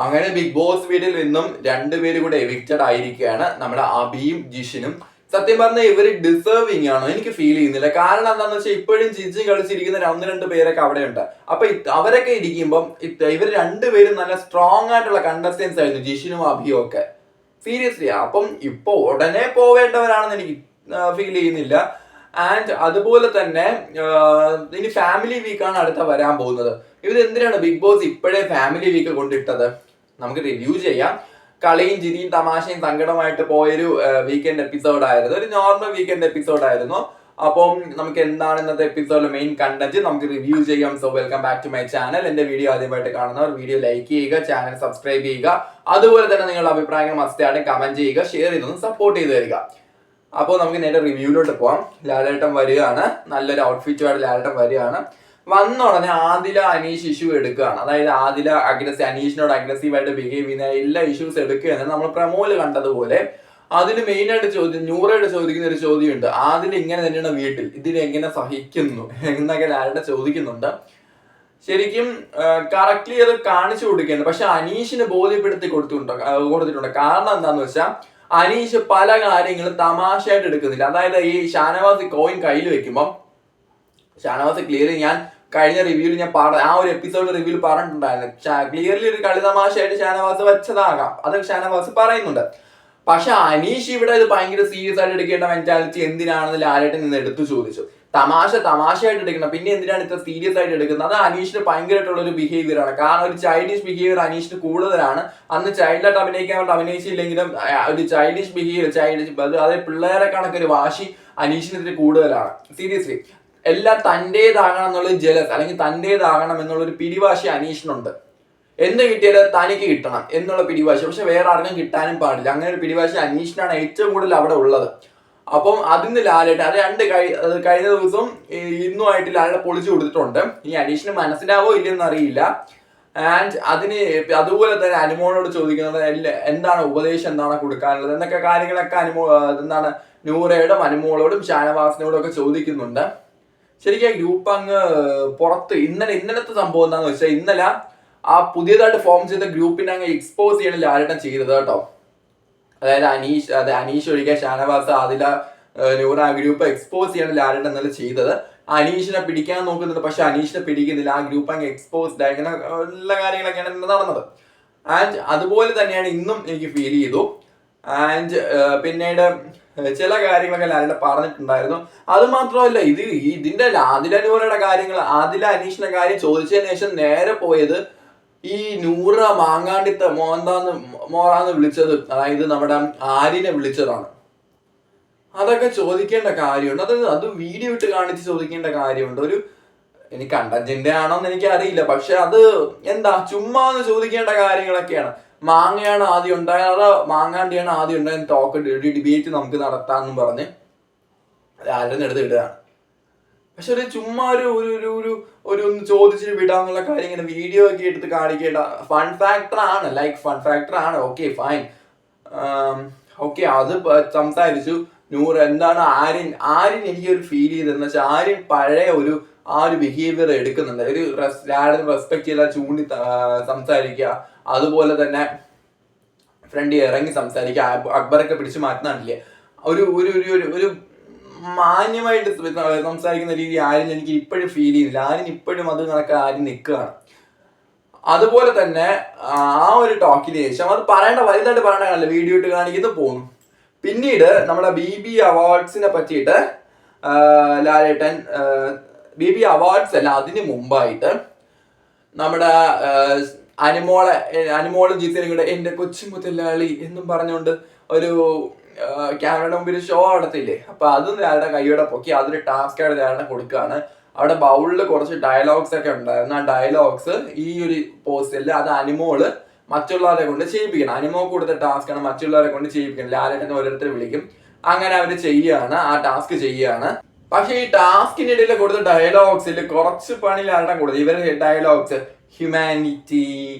അങ്ങനെ big boss വീട്ടിൽ നിന്നും രണ്ടുപേരും കൂടെ എവിക്റ്റഡ് ആയിരിക്കുകയാണ്, നമ്മുടെ അബിയും ജിഷിനും. സത്യം പറഞ്ഞാൽ ഇവര് ഡിസേർവിങ് ആണോ എനിക്ക് ഫീൽ ചെയ്യുന്നില്ല. കാരണം എന്താണെന്ന് വെച്ചാൽ ഇപ്പോഴും ജിജി കളിച്ചിരിക്കുന്ന ഒന്ന് രണ്ട് പേരൊക്കെ അവിടെ ഉണ്ട്. അപ്പൊ അവരൊക്കെ ഇരിക്കുമ്പം ഇവർ രണ്ടുപേരും നല്ല സ്ട്രോങ് ആയിട്ടുള്ള കണ്ടസ്റ്റൻസ് ആയിരുന്നു, ജിഷിനും അബിയും ഒക്കെ. സീരിയസ്ലി അപ്പം ഇപ്പൊ ഉടനെ പോവേണ്ടവരാണെന്ന് എനിക്ക് ഫീൽ ചെയ്യുന്നില്ല. ആൻഡ് അതുപോലെ തന്നെ ഇനി ഫാമിലി വീക്കാണ് അടുത്ത വരാൻ പോകുന്നത്. ഇവരെന്തിനാണ് ബിഗ് ബോസ് ഇപ്പോഴേ ഫാമിലി വീക്ക് കൊണ്ടിട്ടത്? നമുക്ക് റിവ്യൂ ചെയ്യാം. കളിയും ചിരിയും തമാശയും സങ്കടമായിട്ട് പോയൊരു വീക്കെൻഡ് എപ്പിസോഡ് ആയിരുന്നു, ഒരു നോർമൽ വീക്കെൻഡ് എപ്പിസോഡ് ആയിരുന്നു. അപ്പം നമുക്ക് എന്താണ് ഇന്നത്തെ എപ്പിസോഡിലെ മെയിൻ കണ്ടന്റ് നമുക്ക് റിവ്യൂ ചെയ്യാം. So welcome back to my channel. എന്റെ വീഡിയോ ആദ്യമായിട്ട് കാണുന്നവർ വീഡിയോ ലൈക്ക് ചെയ്യുക, ചാനൽ സബ്സ്ക്രൈബ് ചെയ്യുക. അതുപോലെ തന്നെ നിങ്ങളുടെ അഭിപ്രായങ്ങൾ മസ്റ്റായിട്ട് കമന്റ് ചെയ്യുക, ഷെയർ ചെയ്തൊന്ന് സപ്പോർട്ട് ചെയ്ത് തരിക. അപ്പോൾ നമുക്ക് നേരെ റിവ്യൂലോട്ട് പോവാം. ലാലേട്ടൻ വരികയാണ്, നല്ലൊരു ഔട്ട്ഫിറ്റുമായിട്ട് ലാലേട്ടൻ വരികയാണ്. വന്ന ഉടനെ ആദില അനീഷ് ഇഷ്യൂ എടുക്കുകയാണ്. അതായത് ആദില അനീഷിനോട് അഗ്രസീവായിട്ട് ബിഹേവ് ചെയ്യുന്ന എല്ലാ ഇഷ്യൂസ് എടുക്കുകയാണ്. നമ്മൾ പ്രമോല് കണ്ടതുപോലെ അതിന് മെയിൻ ആയിട്ട് നൂറയോട് ചോദിക്കുന്ന ഒരു ചോദ്യമുണ്ട്, ആദില ഇങ്ങനെ തന്നെയാണ് വീട്ടിൽ, ഇതിനെങ്ങനെ സഹിക്കുന്നു എന്നൊക്കെ ലാലേട്ടൻ ചോദിക്കുന്നുണ്ട്. ശരിക്കും കറക്റ്റ്ലി അത് കാണിച്ചു കൊടുക്കുകയാണ്. പക്ഷെ അനീഷിന് ബോധ്യപ്പെടുത്തി കൊടുത്തിട്ടുണ്ട്. കാരണം എന്താന്ന് വെച്ചാൽ അനീഷ് പല കാര്യങ്ങളും തമാശയായിട്ട് എടുക്കുന്നില്ല. അതായത് ഈ ഷാനവാസ് കോയിൻ കയ്യിൽ വെക്കുമ്പോൾ ഷാനവാസ് ക്ലിയർലി, ഞാൻ കഴിഞ്ഞ റിവ്യൂവിൽ ഞാൻ ആ ഒരു എപ്പിസോഡ് റിവ്യൂവിൽ പറഞ്ഞിട്ടുണ്ടായിരുന്നു, ക്ലിയർലി ഒരു കളി തമാശയായിട്ട് ഷാനവാസ് വെച്ചതാകാം, അത് ഷാനവാസ് പറയുന്നുണ്ട്. പക്ഷെ അനീഷ് ഇവിടെ ഇത് ഭയങ്കര സീരിയസ് ആയിട്ട് എടുക്കേണ്ട മെന്റാലിറ്റി എന്തിനാണെന്ന് ലാലേട്ടൻ നിന്ന് എടുത്തു ചോദിച്ചു. തമാശയായിട്ട് എടുക്കണം, പിന്നെ എന്തിനാണ് ഇത്ര സീരിയസ് ആയിട്ട് എടുക്കുന്നത്? അത് അനീഷിന് ഭയങ്കരമായിട്ടുള്ള ഒരു ബിഹേവിയർ ആണ്. കാരണം ഒരു ചൈൽഡിഷ് ബിഹേവിയർ അനീഷിന് കൂടുതലാണ്. അന്ന് ചൈൽഡായിട്ട് അഭിനയിച്ചില്ലെങ്കിലും ഒരു ചൈൽഡിഷ് ബിഹേവിയർ, അതായത് പിള്ളേരെ കണക്കൊരു വാശി അനീഷിനെതിരെ കൂടുതലാണ്. സീരിയസ്ലി എല്ലാം തൻ്റേതാകണം എന്നുള്ളൊരു ജലസ്, അല്ലെങ്കിൽ തൻ്റേതാകണം എന്നുള്ളൊരു പിടിവാശി അനീഷിനുണ്ട്. എന്ത് കിട്ടിയാലും തനിക്ക് കിട്ടണം എന്നുള്ള പിടിവാശി, പക്ഷെ വേറെ ആർക്കും കിട്ടാനും പാടില്ല. അങ്ങനെ ഒരു പിടിവാശി അനീഷിനാണ് ഏറ്റവും കൂടുതൽ അവിടെ ഉള്ളത്. അപ്പം അതിന് ലാലേട്ടൻ അത് കഴിഞ്ഞ ദിവസം ഇന്നുമായിട്ട് ലാലേട്ടൻ പൊളിച്ചു കൊടുത്തിട്ടുണ്ട്. ഈ അനീഷിന് മനസ്സിലാവോ ഇല്ലെന്ന് അറിയില്ല. ആൻഡ് അതുപോലെ തന്നെ അനുമോളോട് ചോദിക്കുന്നത് എന്താണ് ഉപദേശം, എന്താണ് കൊടുക്കാനുള്ളത് എന്നൊക്കെ കാര്യങ്ങളൊക്കെ എന്താണ് നൂറയോടും അനുമോളോടും ഷാനവാസിനോടും ഒക്കെ ചോദിക്കുന്നുണ്ട്. ശരിക്കും ആ ഗ്രൂപ്പ് അങ്ങ് പുറത്ത് ഇന്നലത്തെ സംഭവം എന്താന്ന് വെച്ചാൽ, ഇന്നലെ ആ പുതിയതായിട്ട് ഫോം ചെയ്ത ഗ്രൂപ്പിനെ അങ്ങ് എക്സ്പോസ് ചെയ്യണം ലാലേട്ടൻ ചെയ്തത് കേട്ടോ. അതായത് അനീഷ് ഒഴികെ ഷാനവാസ്, ആദില, നൂറ ആ ഗ്രൂപ്പ് എക്സ്പോസ് ചെയ്യണം ലാലേട്ടൻ ഇന്നലെ ചെയ്തത്. അനീഷിനെ പിടിക്കാൻ നോക്കുന്നുണ്ട്, പക്ഷെ അനീഷിനെ പിടിക്കുന്നില്ല. ആ ഗ്രൂപ്പ് അങ്ങ് എക്സ്പോസ്ഡ് ആയി, ഇങ്ങനെ എല്ലാ കാര്യങ്ങളൊക്കെയാണ് ഇന്ന് നടന്നത്. ആൻഡ് അതുപോലെ തന്നെയാണ് ഇന്നും എനിക്ക് ഫീൽ ചെയ്തു. ആൻഡ് പിന്നീട് ചില കാര്യങ്ങളൊക്കെ ലാലേട്ടൻ പറഞ്ഞിട്ടുണ്ടായിരുന്നു. അത് മാത്രമല്ല, ഇതിന്റെ ആദില നൂറയുടെ കാര്യങ്ങൾ, ആദില അനീഷിന്റെ കാര്യം ചോദിച്ചതിന് ശേഷം നേരെ പോയത് ഈ നൂറ മാങ്ങാണ്ടിത്ത മോറാന്ന് വിളിച്ചത്, അതായത് നമ്മുടെ ആര്യനെ വിളിച്ചതാണ്. അതൊക്കെ ചോദിക്കേണ്ട കാര്യമുണ്ട്. അത് വീഡിയോ ഇട്ട് കാണിച്ച് ചോദിക്കേണ്ട കാര്യമുണ്ട്. എനിക്ക് കണ്ടന്റിന്റെ ആണോന്ന് എനിക്ക് അറിയില്ല, പക്ഷെ അത് എന്താ ചുമ്മാ ഒന്ന് ചോദിക്കേണ്ട കാര്യങ്ങളൊക്കെയാണ്. മാങ്ങയാണ് ആദ്യം ഉണ്ടായത്, അതോ മാങ്ങാണ്ടിയാണ് ആദ്യം ഉണ്ടായത്, ഡിബേറ്റ് നമുക്ക് നടത്താമെന്നും പറഞ്ഞ് ആരുടെ അടുത്ത് ഇടുകയാണ്. പക്ഷെ ഒരു ചുമ്മാ ഒരു ഒന്ന് ചോദിച്ചിട്ട് വിടാന്നുള്ള കാര്യം ഇങ്ങനെ വീഡിയോ ഒക്കെ എടുത്ത് കാണിക്കേണ്ട. ഫൺ ഫാക്ടർ ആണ്, ഓക്കെ ഫൈൻ, ഓക്കെ അത് സംസാരിച്ചു. നൂറ് എന്താണ് ആര്യൻ എനിക്കൊരു ഫീൽ ചെയ്തതെന്ന് വെച്ചാൽ, ആര്യൻ പഴയ ആ ഒരു ബിഹേവിയർ എടുക്കുന്നുണ്ട്. ഒരു റെസ്പെക്ട് ചെയ്താൽ ചൂണ്ടി സംസാരിക്കുക, അതുപോലെ തന്നെ ഫ്രണ്ട് ഇറങ്ങി സംസാരിക്കുക, അക്ബറൊക്കെ പിടിച്ചു മാറ്റുന്നില്ലേ, ഒരു മാന്യമായിട്ട് സംസാരിക്കുന്ന രീതി ആരും എനിക്ക് ഇപ്പോഴും ഫീൽ ചെയ്യുന്നില്ല. ആരും ഇപ്പോഴും അത് കണക്ക് ആരും നിൽക്കുകയാണ്. അതുപോലെ തന്നെ ആ ഒരു ടോക്കിന് ശേഷം അത് വലുതായിട്ട് പറയേണ്ട കാണില്ല, വീഡിയോ ഇട്ട് കാണിക്കുന്നു പോകുന്നു. പിന്നീട് നമ്മുടെ BB അവാർഡ്സിനെ പറ്റിയിട്ട് ലാലേട്ടൻ, BB അവാർഡ്സ് അല്ല, അതിന് മുമ്പായിട്ട് നമ്മുടെ അനുമോളും ജീസനും കൂടെ എന്റെ കൊച്ചുമുതലാളി എന്നും പറഞ്ഞുകൊണ്ട് ഒരു ക്യാമറയുടെ മുമ്പിൽ ഷോ നടത്തില്ലേ. അപ്പൊ അതും ലാലേട്ടൻ കൈയോടെ പൊക്കി അതൊരു ടാസ്ക് ആയിട്ട് ലാലേട്ടൻ കൊടുക്കുകയാണ്. അവിടെ ബൗളിൽ കുറച്ച് ഡയലോഗ്സ് ഒക്കെ ഉണ്ടായിരുന്നു. ആ ഡയലോഗ്സ് ഈ ഒരു പോസ്റ്റിൽ അത് അനുമോള് മറ്റുള്ളവരെ കൊണ്ട് ചെയ്യിപ്പിക്കണം. അനുമോ കൊടുത്ത ടാസ്ക് ആണ് മറ്റുള്ളവരെ കൊണ്ട് ചെയ്യിപ്പിക്കണം. ലാലേട്ടനെ ഓരോരുത്തർ വിളിക്കും, അങ്ങനെ അവര് ചെയ്യാണ്, ആ ടാസ്ക് ചെയ്യാണ്. പക്ഷെ ഈ ടാസ്കിനിടയിൽ കൊടുത്ത ഡയലോഗ്സിൽ കുറച്ച് പണി ലാലേട്ടൻ കൊടുത്തു. ഇവര് ഡയലോഗ്സ് ഹ്യൂമാനിറ്റി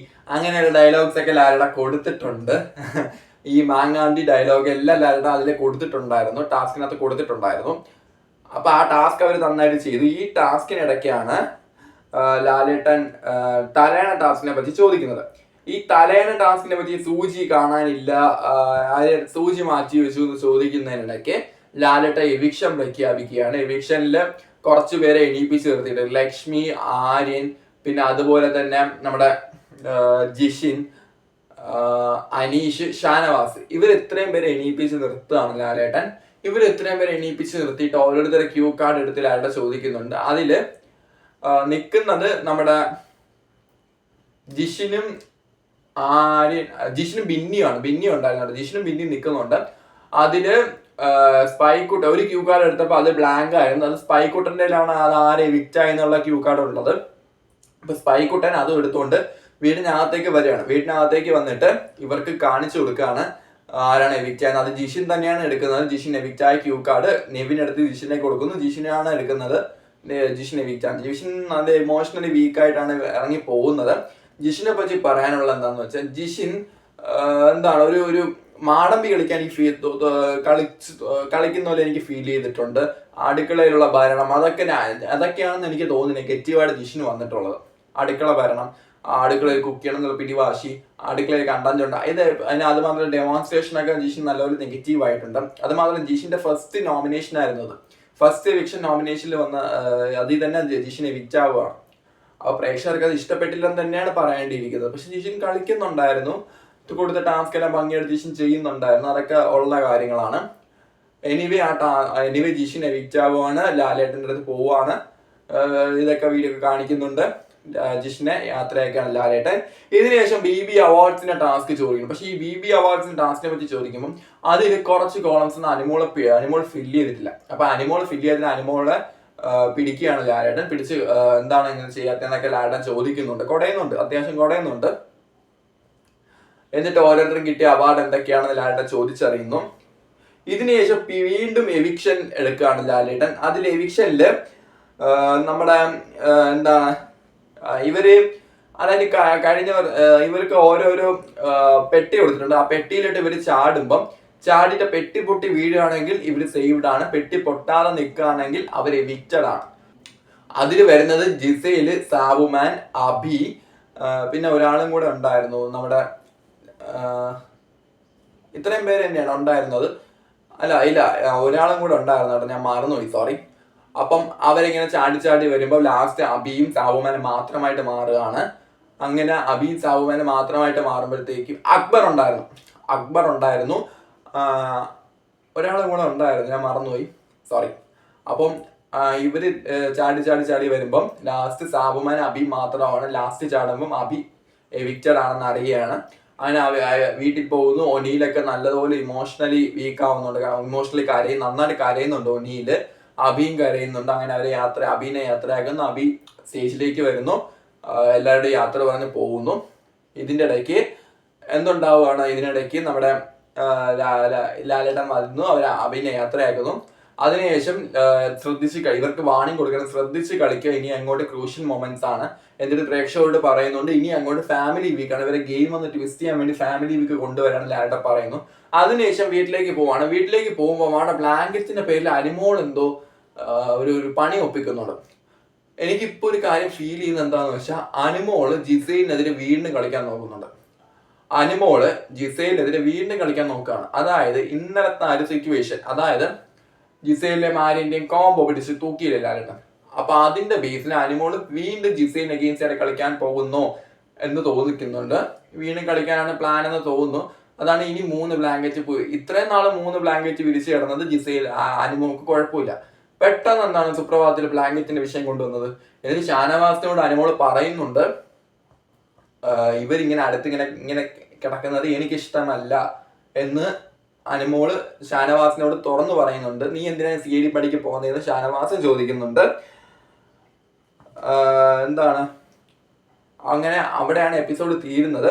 അങ്ങനെയുള്ള ഡയലോഗ്സ് ഒക്കെ ലാലേട്ടൻ കൊടുത്തിട്ടുണ്ട്. ഈ മാങ്ങാണ്ടി ഡയലോഗ് എല്ലാം ലാലേട്ടൻ അതിൽ കൊടുത്തിട്ടുണ്ടായിരുന്നു, ടാസ്കിനകത്ത് കൊടുത്തിട്ടുണ്ടായിരുന്നു. അപ്പൊ ആ ടാസ്ക് അവർ നന്നായിട്ട് ചെയ്തു. ഈ ടാസ്കിനിടയ്ക്കാണ് ലാലേട്ടൻ തലേണ ടാസ്കിനെ പറ്റി ചോദിക്കുന്നത്. ഈ തലേണ ടാസ്കിനെ പറ്റി സൂചി കാണാനില്ല, സൂചി മാറ്റി വെച്ചു എന്ന് ചോദിക്കുന്നതിനിടയ്ക്ക് ലാലേട്ട എവിക്ഷൻ പ്രഖ്യാപിക്കുകയാണ്. എവിക്ഷനിൽ കുറച്ചു പേരെ എണീപ്പിച്ച് നിർത്തിയിട്ട് ലക്ഷ്മി, ആര്യൻ, പിന്നെ അതുപോലെ തന്നെ നമ്മുടെ ജിഷിൻ, അനീഷ്, ഷാനവാസ്, ഇവർ ഇത്രയും പേരെ എണീപ്പിച്ച് നിർത്തുകയാണ് ലാലേട്ടൻ. ഇവർ ഇത്രയും പേരെ എണീപ്പിച്ച് നിർത്തിയിട്ട് ഓരോരുത്തരെ ക്യൂ കാർഡ് എടുത്ത് ലാലേട്ടൻ ചോദിക്കുന്നുണ്ട്. അതില് നിൽക്കുന്നത് നമ്മുടെ ജിഷിനും ബിന്നിയാണ്. ബിന്നി ഉണ്ടായിരുന്നുണ്ട്, ജിഷിനും ബിന്നി നിൽക്കുന്നുണ്ട്. അതില് സ്പൈക്കുട്ടൻ ഒരു ക്യൂ കാർഡ് എടുത്തപ്പോൾ അത് ബ്ലാങ്ക് ആയിരുന്നു. അത് സ്പൈക്കുട്ടൻ്റെ അത് ആരെ വിക്റ്റായി എന്നുള്ള ക്യൂ കാർഡ് ഉള്ളത്. അപ്പൊ സ്പൈക്കുട്ടൻ അതും എടുത്തുകൊണ്ട് വീടിനകത്തേക്ക് വരികയാണ്. വീടിനകത്തേക്ക് വന്നിട്ട് ഇവർക്ക് കാണിച്ചു കൊടുക്കുകയാണ് ആരാണ് എവിക്റ്റ് ആയത്. അത് ജിഷിൻ തന്നെയാണ് എടുക്കുന്നത്. ജിഷിൻ എവിക്റ്റ് ആയ ക്യൂ കാർഡ് നെവിൻ എടുത്ത് ജിഷിനെ കൊടുക്കുന്നു. ജിഷിനാണ് എടുക്കുന്നത്. ജിഷിൻ എവിക്റ്റ് ആണ്. ജിഷിൻ നല്ല ഇമോഷണലി വീക്കായിട്ടാണ് ഇറങ്ങി പോകുന്നത്. ജിഷിനെ പറ്റി പറയാനുള്ള എന്താന്ന് വെച്ചാൽ ജിഷിൻ എന്താണ് ഒരു മാടമ്പി കളിക്കാൻ കളിക്കുന്ന പോലെ എനിക്ക് ഫീൽ ചെയ്തിട്ടുണ്ട്. അടുക്കളയിലുള്ള ഭരണം അതൊക്കെയാണെന്ന് എനിക്ക് തോന്നുന്നു നെഗറ്റീവായിട്ട് ജിഷിന് വന്നിട്ടുള്ളത്. അടുക്കള ഭരണം, അടുക്കളയിൽ കുക്ക് ചെയ്യണം എന്നുള്ള പിടിവാശി, അടുക്കളയിൽ കണ്ടഞ്ചുണ്ട്, അത് മാത്രം ഡെമോൺസ്ട്രേഷൻ ഒക്കെ ജിഷിൻ നല്ലൊരു നെഗറ്റീവ് ആയിട്ടുണ്ട്. അത് മാത്രം ജിഷിന്റെ ഫസ്റ്റ് നോമിനേഷൻ ആയിരുന്നു അത്. ഫസ്റ്റ് എവിക്ഷൻ നോമിനേഷനിൽ വന്ന അതിൽ തന്നെ ജിഷിൻ എവിക്റ്റ് ആവുകയാണ്. അപ്പോൾ പ്രേക്ഷകർക്ക് അത് ഇഷ്ടപ്പെട്ടില്ലെന്ന് തന്നെയാണ് പറയേണ്ടിയിരിക്കുന്നത്. പക്ഷെ ജിഷിൻ കളിക്കുന്നുണ്ടായിരുന്നു, കൊടുത്ത ടാസ്ക് എല്ലാം ഭംഗിയായിട്ട് ജിഷിൻ ചെയ്യുന്നുണ്ടായിരുന്നു. അതൊക്കെ ഉള്ള കാര്യങ്ങളാണ്. എനിവേ ജിഷിൻ എവിക്റ്റ് ആവുകയാണ്, ലാലേട്ടൻ്റെ അടുത്ത് പോവുകയാണ്. ഇതൊക്കെ വീഡിയോ കാണിക്കുന്നുണ്ട്. ജിഷിനെ യാത്രയാക്കാണ് ലാലേട്ടൻ. ഇതിനുശേഷം BB അവാർഡ്സിന്റെ ടാസ്ക് ചോദിക്കുന്നു. പക്ഷെ ഈ BB അവാർഡ്സിന്റെ ടാസ്കിനെ പറ്റി ചോദിക്കുമ്പോൾ അതിൽ കുറച്ച് കോളംസ് അനിമോൾ ഫില്ല് ചെയ്തിട്ടില്ല. അപ്പൊ അനിമോൾ ഫില്ല് ചെയ്തതിന് അനിമോളെ പിടിക്കുകയാണ് ലാലേട്ടൻ. പിടിച്ച് എന്താണ് ഇങ്ങനെ ചെയ്യാത്തതെന്നൊക്കെ ലാലേട്ടൻ ചോദിക്കുന്നുണ്ട്. അത്യാവശ്യം കുടയുന്നുണ്ട്. എന്നിട്ട് ഓരോരുത്തരും കിട്ടിയ അവാർഡ് എന്തൊക്കെയാണെന്ന് ലാലേട്ടൻ ചോദിച്ചറിയുന്നു. ഇതിനുശേഷം വീണ്ടും എവിക്ഷൻ എടുക്കുകയാണ് ലാലേട്ടൻ. അതിൽ എവിക്ഷനില് നമ്മുടെ എന്താണ് ഇവര് അതായത് കഴിഞ്ഞവർ ഇവർക്ക് ഓരോരോ പെട്ടി കൊടുത്തിട്ടുണ്ട്. ആ പെട്ടിയിലിട്ട് ഇവർ ചാടിയിട്ട് പെട്ടി പൊട്ടി വീഴുകയാണെങ്കിൽ ഇവർ സേവ്ഡ് ആണ്. പെട്ടി പൊട്ടാതെ നിൽക്കുകയാണെങ്കിൽ അവർ എവിക്റ്റഡ് ആണ്. അതിൽ വരുന്നത് ജിസേല്, സാബുമാൻ, അഭി, പിന്നെ ഒരാളും കൂടെ ഉണ്ടായിരുന്നു നമ്മുടെ ഇത്രയും പേര് തന്നെയാണ് ഉണ്ടായിരുന്നത്. ഇല്ല ഒരാളും കൂടെ ഉണ്ടായിരുന്നു കേട്ടോ, ഞാൻ മറന്നുപോയി, സോറി. അപ്പം അവരിങ്ങനെ ചാടി വരുമ്പോൾ ലാസ്റ്റ് അബിയും സാബുമാനും മാത്രമായിട്ട് മാറുകയാണ്. അങ്ങനെ അബിയും സാബുമാനും മാത്രമായിട്ട് മാറുമ്പോഴത്തേക്കും അക്ബർ ഉണ്ടായിരുന്നു, ഒരാളും കൂടെ ഉണ്ടായിരുന്നു, ഞാൻ മറന്നുപോയി, സോറി. അപ്പം ഇവര് ചാടി വരുമ്പം ലാസ്റ്റ് സാബുമാൻ അബി മാത്രമാണ്. ലാസ്റ്റ് ചാടുമ്പം അബി എവിക്റ്റഡ് ആണെന്ന് അറിയുകയാണ്. അങ്ങനെ വീട്ടിൽ പോകുന്നു. ഒനീലൊക്കെ നല്ലതുപോലെ ഇമോഷണലി വീക്ക് ആവുന്നുണ്ട്. ഇമോഷണലി നന്നായിട്ട് കരയുന്നുണ്ട് ഒനീല്. അബിയും കരയുന്നുണ്ട്. അങ്ങനെ അബീനെ യാത്രയാക്കുന്നു. അബി സ്റ്റേജിലേക്ക് വരുന്നു. എല്ലാവരുടെയും യാത്ര പറഞ്ഞ് പോകുന്നു. ഇതിൻ്റെ ഇടയ്ക്ക് എന്തുണ്ടാവുകയാണ്? ഇതിനിടയ്ക്ക് നമ്മുടെ ലാലേട്ടൻ വരുന്നു. അവർ അബീനെ യാത്രയാക്കുന്നു. അതിനുശേഷം ഇവർക്ക് വാണിംഗ് കൊടുക്കണം, ശ്രദ്ധിച്ച് കളിക്കുക, ഇനി അങ്ങോട്ട് ക്രൂഷ്യൽ മൊമെന്റ്സ് ആണ്. എന്നിട്ട് പ്രേക്ഷകരോട് പറയുന്നുണ്ട് ഇനി അങ്ങോട്ട് ഫാമിലി വീക്കാണ്, ഇവരെ ഗെയിം ഒന്ന് ട്വിസ്റ്റ് ചെയ്യാൻ വേണ്ടി ഫാമിലി വീക്ക് കൊണ്ടുവരാൻ ലാലേട്ടൻ പറയുന്നു. അതിനുശേഷം വീട്ടിലേക്ക് പോവാണ്. വീട്ടിലേക്ക് പോകുമ്പോൾ അവിടെ ബ്ലാങ്കറ്റ്സിന്റെ പേരിൽ അനിമോൾ എന്തോ ഒരു പണി ഒപ്പിക്കുന്നുണ്ട്. എനിക്കിപ്പോൾ ഒരു കാര്യം ഫീൽ ചെയ്യുന്നത് എന്താണെന്ന് വെച്ചാൽ അനിമോള് ജിസൈലിനെതിരെ വീണ്ടും കളിക്കാൻ നോക്കുന്നുണ്ട്. നോക്കുകയാണ്. അതായത് ഇന്നലത്തെ ഒരു സിറ്റുവേഷൻ, അതായത് ജിസൈലിന്റെയും ആര്യന്റെയും കോംബോ പിടിച്ച് തൂക്കിയില്ല ലാലേട്ടൻ. അപ്പൊ അതിന്റെ ബേസിൽ അനിമോള് വീണ്ടും ജിസൈലിന് അഗെയിൻസ്റ്റ് കളിക്കാൻ പോകുന്നു എന്ന് തോന്നിക്കുന്നുണ്ട്. വീണ്ടും കളിക്കാനാണ് പ്ലാൻ എന്ന് തോന്നുന്നു. അതാണ് ഇനി 3 ബ്ലാങ്കറ്റ് പോയി. ഇത്രയും നാള് 3 ബ്ലാങ്കറ്റ് വിരിച്ചു കിടന്നത് ജിസൈൽ, അനിമോൾക്ക് കുഴപ്പമില്ല. പെട്ടെന്ന് എന്താണ് സുപ്രഭാതത്തിൽ ബ്ലാങ്കറ്റിന്റെ വിഷയം കൊണ്ടുവന്നത്. എന്നിട്ട് ഷാനവാസിനോട് അനിമോള് പറയുന്നുണ്ട് ഇവരിങ്ങനെ ഇങ്ങനെ കിടക്കുന്നത് എനിക്കിഷ്ടമല്ല എന്ന് അനിമോള് ഷാനവാസിനോട് തുറന്നു പറയുന്നുണ്ട്. നീ എന്തിനാണ് CID പണിക്ക് പോകുന്നതെന്ന് ഷാനവാസും ചോദിക്കുന്നുണ്ട്. എന്താണ് അങ്ങനെ അവിടെയാണ് എപ്പിസോഡ് തീരുന്നത്.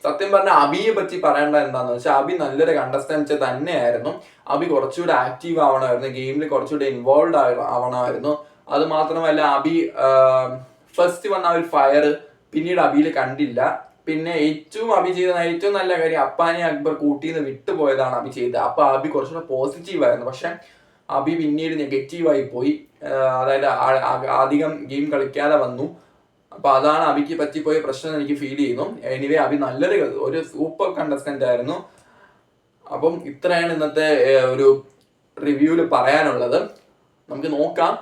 സത്യം പറഞ്ഞ അബിയെ പറ്റി പറയേണ്ട എന്താന്ന് വെച്ചാൽ അബി നല്ലൊരു കണ്ടസ്റ്റൻസ് തന്നെയായിരുന്നു. അബി കുറച്ചുകൂടെ ആക്റ്റീവ് ആവണമായിരുന്നു, ഗെയിമിൽ കുറച്ചുകൂടെ ഇൻവോൾവ് ആവണമായിരുന്നു. അത് മാത്രമല്ല അബി ഫസ്റ്റ് വന്ന ഒരു ഫയർ പിന്നീട് അബിയിൽ കണ്ടില്ല. പിന്നെ അബി ചെയ്ത ഏറ്റവും നല്ല കാര്യം അപ്പാനെ അക്ബർ കൂട്ടിന്ന് വിട്ടുപോയതാണ് അബി ചെയ്തത്. അപ്പൊ അബി കുറച്ചുകൂടെ പോസിറ്റീവ് ആയിരുന്നു. പക്ഷെ അബി പിന്നീട് നെഗറ്റീവായി പോയി. അതായത് അധികം ഗെയിം കളിക്കാതെ വന്നു. അപ്പൊ അതാണ് അബിക്ക് പറ്റിപ്പോയ പ്രശ്നം എന്ന് എനിക്ക് ഫീൽ ചെയ്യുന്നു. എനിവേ അബി ഒരു സൂപ്പർ കണ്ടസ്റ്റന്റ് ആയിരുന്നു. അപ്പം ഇത്രയാണ് ഇന്നത്തെ ഒരു റിവ്യൂല് പറയാനുള്ളത്. നമുക്ക് നോക്കാം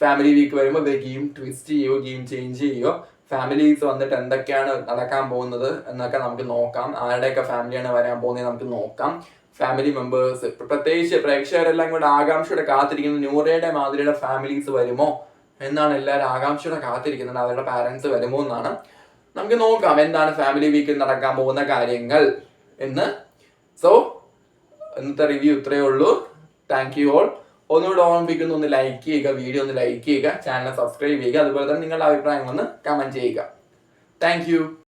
ഫാമിലി വീക്ക് വരുമ്പോൾ ഗെയിം ട്വിസ്റ്റ് ചെയ്യുകയോ ഗെയിം ചേഞ്ച് ചെയ്യുകയോ ഫാമിലീസ് വന്നിട്ട് എന്തൊക്കെയാണ് നടക്കാൻ പോകുന്നത് എന്നൊക്കെ നമുക്ക് നോക്കാം. ആരുടെയൊക്കെ ഫാമിലിയാണ് വരാൻ പോകുന്നത് നമുക്ക് നോക്കാം. ഫാമിലി മെമ്പേഴ്സ് പ്രത്യേകിച്ച് പ്രേക്ഷകരെല്ലാം കൂടെ ആകാംക്ഷയോടെ കാത്തിരിക്കുന്നത് നൂറയുടെ മാതിരിയുടെ ഫാമിലീസ് വരുമോ എന്നാണ് എല്ലാവരും ആകാംക്ഷയോടെ കാത്തിരിക്കുന്നത്. അവരുടെ പാരന്റ്സ് വരുമോ എന്നാണ്. നമുക്ക് നോക്കാം എന്താണ് ഫാമിലി വീക്കിൽ നടക്കാൻ പോകുന്ന കാര്യങ്ങൾ എന്ന്. സോ ഇന്നത്തെ റിവ്യൂ ഇത്രയേ ഉള്ളൂ. Thank you all. ഒന്നുകൂടെ ഓർമ്മിപ്പിക്കുന്നു, ഒന്ന് ലൈക്ക് ചെയ്യുക, വീഡിയോ ഒന്ന് ലൈക്ക് ചെയ്യുക, ചാനൽ സബ്സ്ക്രൈബ് ചെയ്യുക, അതുപോലെ തന്നെ നിങ്ങളുടെ അഭിപ്രായങ്ങളൊന്ന് കമന്റ് ചെയ്യുക. Thank you.